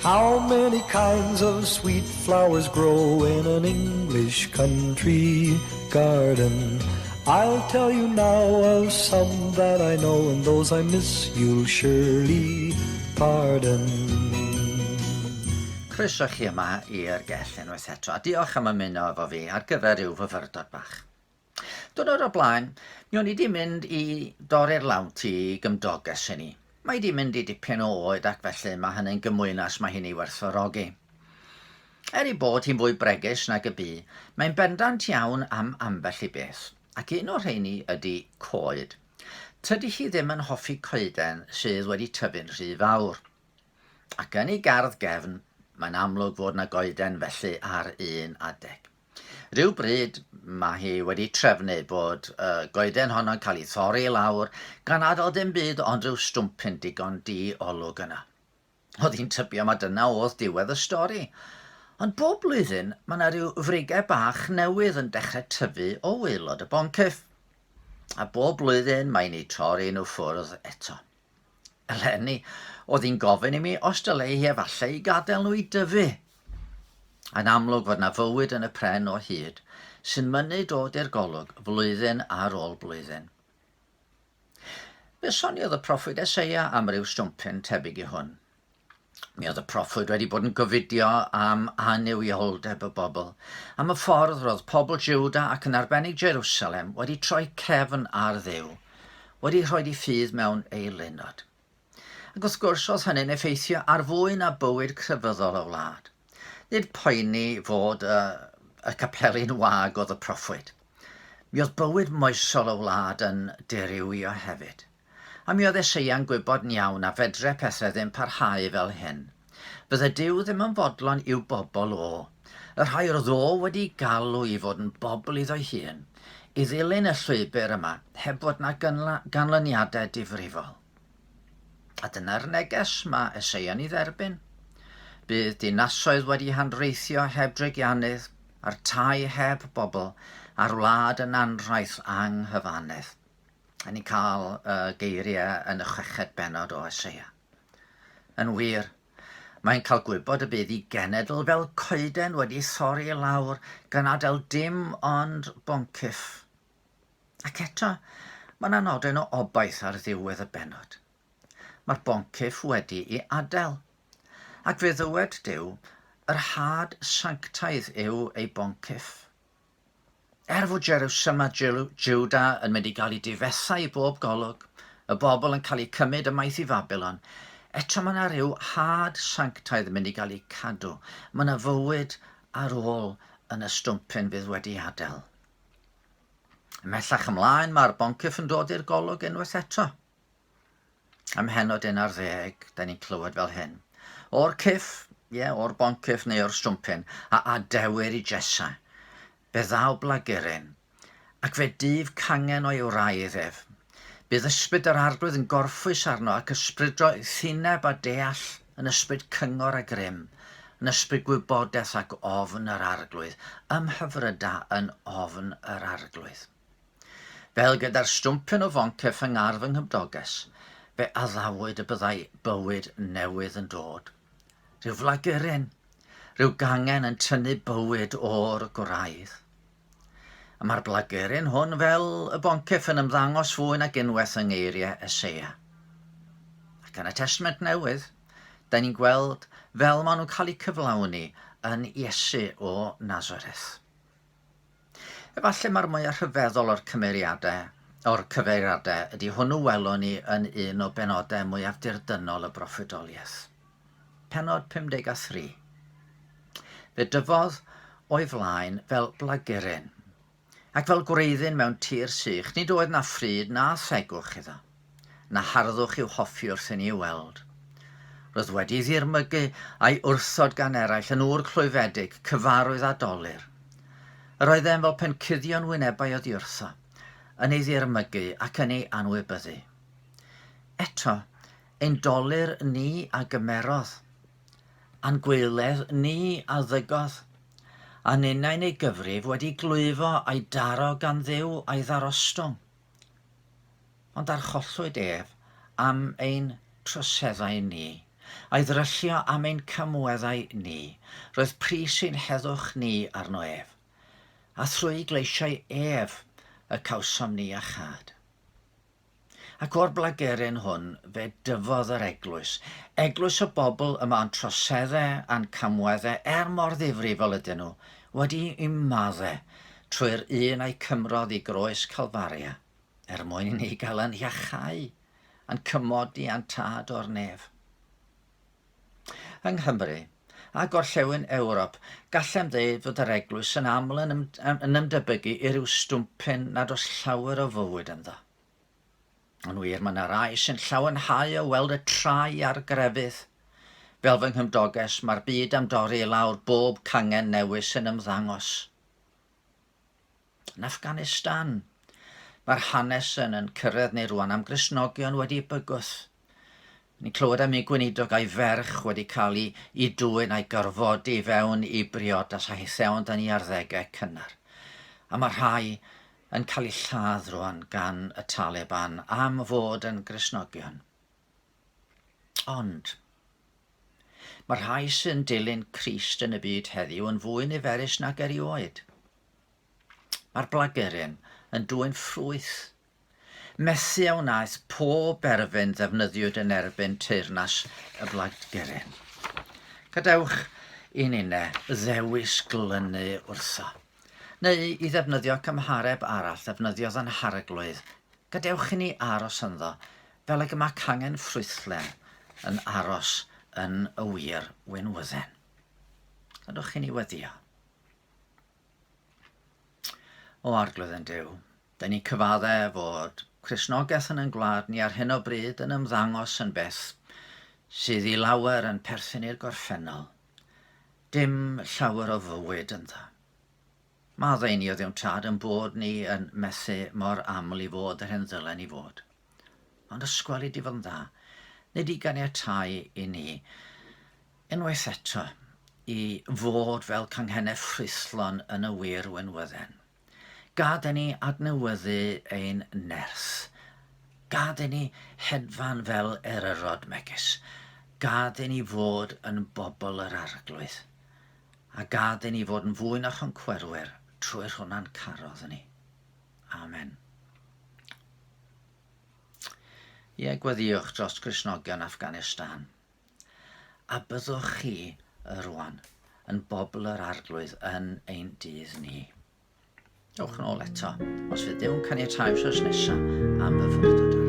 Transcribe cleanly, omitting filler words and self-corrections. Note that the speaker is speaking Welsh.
How many kinds of sweet flowers grow in an English country garden? I'll tell you now of some that I know, and those I miss you'll surely pardon. Croeso chi yma i'r Gell unwaith eto, a diolch am ymuno efo fi ar gyfer ryw fyfyrdod bach. Diwrnod o blaen, mi o'n i wedi mynd i dorri'r lawnt i gymdoges i ni. Mae wedi mynd i dipyn o oed ac felly mae hynny'n gymwynas mae hyn i werthfawrogi. I bod hi'n fwy bregus nag y bu, mae'n bendant iawn am ambell i beth, ac un o'r rheini ydy coed. Tydy hi ddim yn hoffi coeden sydd wedi tyfu'n rhy fawr. Ac yn ei gardd gefn, mae'n amlwg fod yna goeden felly ar un adeg. Ryw bryd mae hi wedi trefnu bod goeden honno'n cael ei thorri i lawr gan adael dim byd ond ryw stwmpyn digon di-olwg yna. Oedd hi'n tybio mae dyna oedd diwedd y stori. Ond bob blwyddyn mae yna ryw frigau bach newydd yn dechrau tyfu o waelod y boncyff. A bob blwyddyn mae'n ei torri nhw ffwrdd eto. Eleni, oedd hi'n gofyn i mi os dylai hi efallai i gadael nhw i dyfu. Yn amlwg fod yna fywyd yn y pren o hyd sy'n mynnu dod i'r golwg flwyddyn ar ôl blwyddyn. Fe soniodd y proffwyd Eseia am ryw stwmpyn tebyg i hwn. Mi oedd y proffwyd wedi bod yn gofidio am anewioldeb y bobl, am y ffordd roedd pobl Jiwda ac yn arbennig Jerusalem wedi troi cefn ar Dduw, wedi rhoi ei ffydd mewn eilunod. Ac wrth gwrs oedd hynny'n effeithio ar fwy na bywyd crefyddol y wlad. Nid poeni fod y capeli'n wag oedd y proffwyd. Mi oedd bywyd moesol y wlad yn dirywio hefyd. A mi oedd Eseia'n gwybod yn iawn a fedre pethau ddim parhau fel hyn. Bydde Duw ddim yn fodlon i'w bobl o. Y rhai roedd o wedi galw i fod yn bobl iddo hun, i ddilyn y llwybr yma heb fod yna ganlyniadau difrifol. A dyna'r neges mae Eseia'n ei dderbyn. Bydd dinasoedd wedi handreithio heb dreigianydd, a'r tai heb bobl, a'r wlad yn anraith anghyfanedd. A ni'n cael geiriau yn y 6 bennod o Eseia. Yn wir, mae'n cael gwybod y bydd ei genedl fel coeden wedi thorri i lawr gan adael dim ond boncyff. Ac eto, mae'n anodyn o obaith ar ddiwedd y bennod. Mae'r boncyff wedi ei adael. Ac fe ddywed Duw, yr had sanctaidd yw ei boncyff. Fod Jerusalem a Jiwda yn mynd i gael ei difethau i bob golwg, y bobl yn cael ei cymryd ymaith i Babylon, eto mae yna ryw had sanctaidd yn mynd i gael ei cadw. Mae yna fywyd ar ôl yn y stwmpyn fydd wedi adael. Ymhellach ymlaen mae'r boncyff yn dod i'r golwg unwaith eto. Ym mhenod 11, da ni'n clywed fel hyn. O'r cyff, o'r boncyff neu o'r stwmpyn, a adewir i Jesa, be ddaw blaguryn, ac fe dif cangen o'i wraidd ef. Bydd ysbryd yr arglwydd yn gorffwys arno ac ysbrydro thineb a deall yn ysbryd cyngor a grym, yn ysbryd gwybodaeth ac ofn yr arglwydd, ymhyfryda yn ofn yr arglwydd. Fel gyda'r stwmpyn o foncyff yng ngardd yng Nghymdoges, fe addawyd y byddai bywyd newydd yn dod. Rhyw flaguryn, rhyw gangen yn tynnu bywyd o'r gwraidd. A mae'r blaguryn hwn fel y boncyff yn ymddangos fwy nag unwaith yng ngeiriau Eseia. Ac yn y Testament Newydd, da ni'n gweld fel maen nhw'n cael eu cyflawni yn Iesu o Nazareth. Efallai mae'r mwyaf rhyfeddol o'r cyfeiriadau ydy hwnnw welwn ni yn un o benodau mwyaf dirdynol y broffwydoliaeth. Pennod 53. Fe dyfodd o'i flaen fel blaguryn, ac fel gwreiddyn mewn tir sych, nid oedd na ffryd na thegwch iddo, na harddwch i'w hoffi wrth i ni weld. Roedd wedi ddirmygu a'i wrthod gan eraill yn ŵr clwyfedig, cyfarwydd a dorri'r. Yr oeddem fel pen cuddio'n wynebau oddi wrtho, yn ei ddirmygu ac yn ei anwybyddu. Eto, ein dorri'r ni a gymerodd, a'n gwyledd ni a ddygodd, a ninnau'n ei gyfrif wedi glwyfo a'i daro gan Dduw a'i ddarostwng. Ond archollwyd ef am ein troseddau ni, a'i ddryllio am ein cymweddau ni. Roedd pris sy'n heddwch ni arno ef. A thrwy gleisiau ef y cawsom ni a chad. Ac o'r blageryn hwn, fe dyfodd yr eglwys. Eglwys o bobl yma'n troseddau a'n camweddau mor ddifri fel ydyn nhw, wedi i'w maddau trwy'r un a'i cymrodd i groes Calfaria, mwyn i ni gael yn iachau, yn cymodi a'n tad o'r nef. Yng Nghymru, a gorllewin Ewrop, gallem ddeud fod yr eglwys yn aml yn ymdybygu i ryw stwmpyn nad oes llawer o fywyd ynddo. Yn wir, mae yna rai sy'n llawenhau o weld y trai ar grefydd. Fel fy nghymdoges, mae'r byd am dorri i lawr bob cangen newis yn ymddangos. Yn Affganistan, mae'r hanes yn cyrraedd ni rwan am Gristnogion wedi bygwth. Ni'n clywed am ei gweinidog a'i ferch wedi cael ei dwyn a'i gorfodi fewn i briodas a hithawn dan ni arddegau cynnar. A mae rhai yn cael ei lladd rwan gan y Taliban am fod yn Gristnogion. Ond, mae rhai sy'n dilyn Crist yn y byd heddiw yn fwy niferus nag erioed. Mae'r blageryn yn dwyn ffrwyth. Methu a wnaeth pob erfyn ddefnyddiwyd yn erbyn teyrnas y blageryn. Gadewch i'n unau ddewis glynu wrtho. Neu i ddefnyddio cymhareb arall ddefnyddiodd yn harglwydd, gadewch i ni aros ynddo, fel ag yma cangen ffrwythlen yn aros yn y wir wynwydden. Gadewch i ni weddio. O arglwydd yn Duw, da ni cyfaddau fod Cristnogaeth yn gwlad ni ar hyn o bryd yn ymddangos yn beth sydd i lawer yn perthyn i'r gorffennol. Dim llawer o fywyd ynddo. Maddau ni o ddiwn tad yn bod ni yn methu mor aml i fod yr hyn ddylen i fod. Ond ysgwel i di fod yn dda, nid i ganiatáu i ni, unwaith eto, i fod fel canghennau ffrwythlon yn y wir wynwydden. Gad ni adnewyddu ein nerth. Gad ni hedfan fel eryrod megis. Gad ni fod yn bobl yr arglwydd. A gad ni fod yn fwy na choncwerwyr trwy'r hwnna'n carodd ni. Amen. Ie, gweddiwch dros Gristnogion Affganistan. A byddwch chi rwan yn bobl yr arglwydd yn ein dydd ni. Dewch yn ôl eto, os fydd Duw'n caniatáu wrthos nesaf am Myfyrdod.